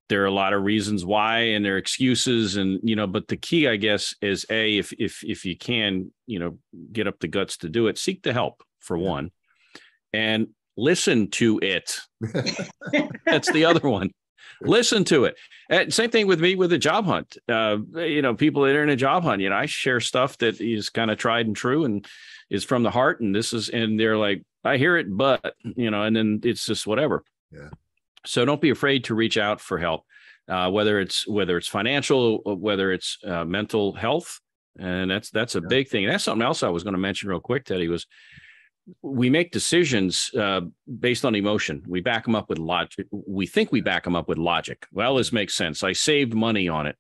there are a lot of reasons why, and there are excuses, and but the key, I guess, is if you can, get up the guts to do it, seek the help for one, and listen to it. That's the other one. Listen to it. And same thing with me with a job hunt. People that are in a job hunt, I share stuff that is kind of tried and true and is from the heart, and and they're like, I hear it, but and then it's just whatever. Yeah. So don't be afraid to reach out for help, whether it's financial, whether it's mental health, and that's a big thing. And that's something else I was going to mention real quick, Teddy, was we make decisions based on emotion. We back them up with logic. We think we back them up with logic. Well, this makes sense. I saved money on it.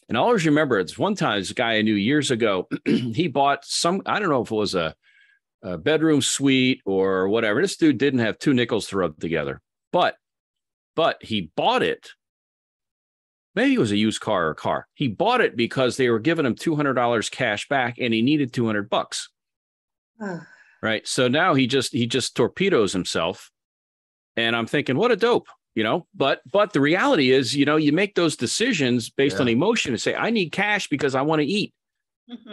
And I always remember it's one time, this guy I knew years ago, he bought some, I don't know if it was a bedroom suite or whatever. This dude didn't have two nickels to rub together, but he bought it. Maybe it was a used car or a car. He bought it because they were giving him $200 cash back and he needed $200. Right. So now he just torpedoes himself. And I'm thinking, what a dope, but the reality is, you make those decisions based on emotion and say, I need cash because I want to eat.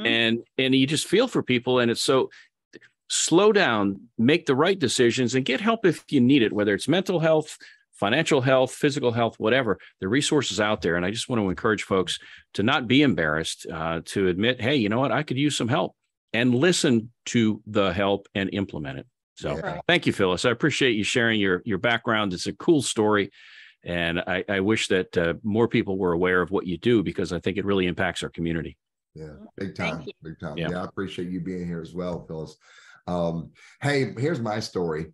And you just feel for people. And it's so slow down, make the right decisions and get help if you need it, whether it's mental health, financial health, physical health, whatever. The resources out there. And I just want to encourage folks to not be embarrassed, to admit, hey, you know what, I could use some help, and listen to the help and implement it. So Thank you, Phyllis. I appreciate you sharing your background. It's a cool story. And I wish that more people were aware of what you do, because I think it really impacts our community. Yeah, big time, big time. Yeah. I appreciate you being here as well, Phyllis. Hey, here's my story.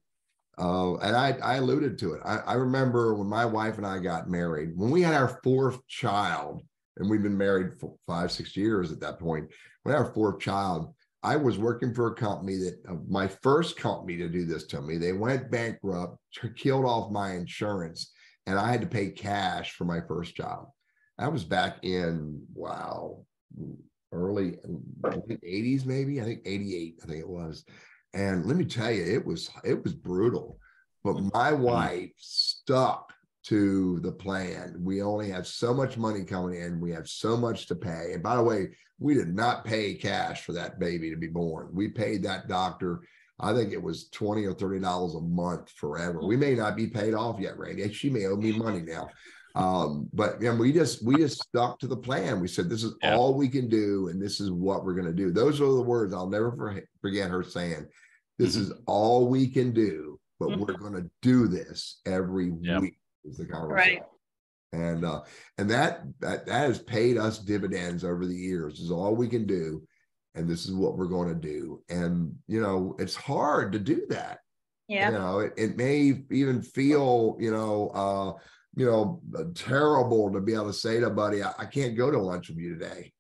And I alluded to it. I remember when my wife and I got married, when we had our fourth child, and we've been married for 5-6 years at that point. When our fourth child, I was working for a company that my first company to do this to me. They went bankrupt, killed off my insurance, and I had to pay cash for my first child. That was back in, early 80s, maybe. I think 88, I think it was. And let me tell you, it was brutal. But my wife stuck to the plan. We only have so much money coming in. We have so much to pay. And by the way, we did not pay cash for that baby to be born. We paid that doctor, I think it was $20 or $30 a month forever. We may not be paid off yet, Randy. She may owe me money now. But we just stuck to the plan. We said, this is all we can do, and this is what we're going to do. Those are the words I'll never forget her saying. This is all we can do, but we're going to do this every week. Is the conversation. Right. And that has paid us dividends over the years. This is all we can do, and this is what we're going to do. And it's hard to do that. Yeah. It may even feel terrible to be able to say to a buddy, I can't go to lunch with you today.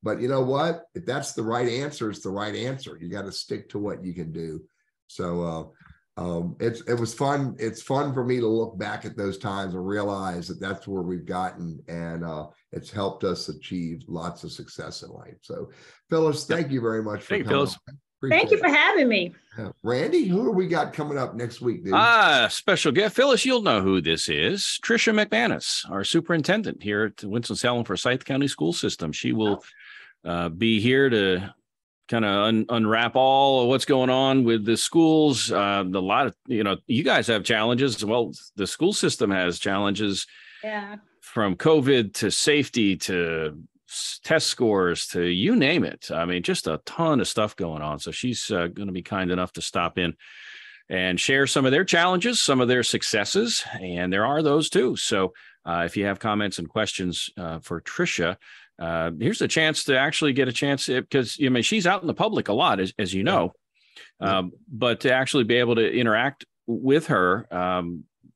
But you know what? If that's the right answer, it's the right answer. You got to stick to what you can do. So it was fun. It's fun for me to look back at those times and realize that that's where we've gotten, and it's helped us achieve lots of success in life. So Phyllis, thank you very much for coming. Phyllis. Thank you for having me. Randy, who do we got coming up next week, dude? Special guest. Phyllis, you'll know who this is. Tricia McManus, our superintendent here at Winston-Salem for Forsyth County School System. She will be here to kind of unwrap all of what's going on with the schools. A lot of, you guys have challenges. Well, the school system has challenges from COVID to safety to test scores to you name it. I mean, just a ton of stuff going on. So she's going to be kind enough to stop in and share some of their challenges, some of their successes, and there are those too. So if you have comments and questions for Tricia, here's a chance to actually get a chance, because she's out in the public a lot, as you know, but to actually be able to interact with her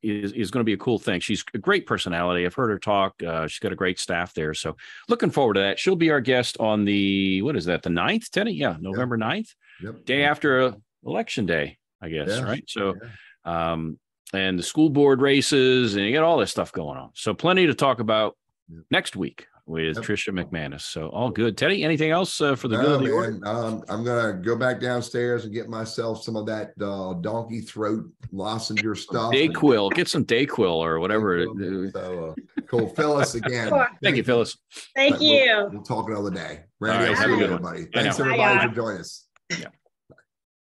is going to be a cool thing. She's a great personality. I've heard her talk. She's got a great staff there. So looking forward to that. She'll be our guest on the 9th, Teddy? Yeah, November 9th, day after Election Day, I guess, right? So, and the school board races, and you get all this stuff going on. So plenty to talk about next week with Tricia McManus. So all good. Teddy, anything else for the good of the order? I'm going to go back downstairs and get myself some of that donkey throat lozenge stuff. Dayquil. Get some Dayquil or whatever. So, cool. Phyllis, again. Thank you, Phyllis. Thank you. We'll talk another day. Randy, have a good one, everybody. Thanks, everybody, for joining us. Yeah.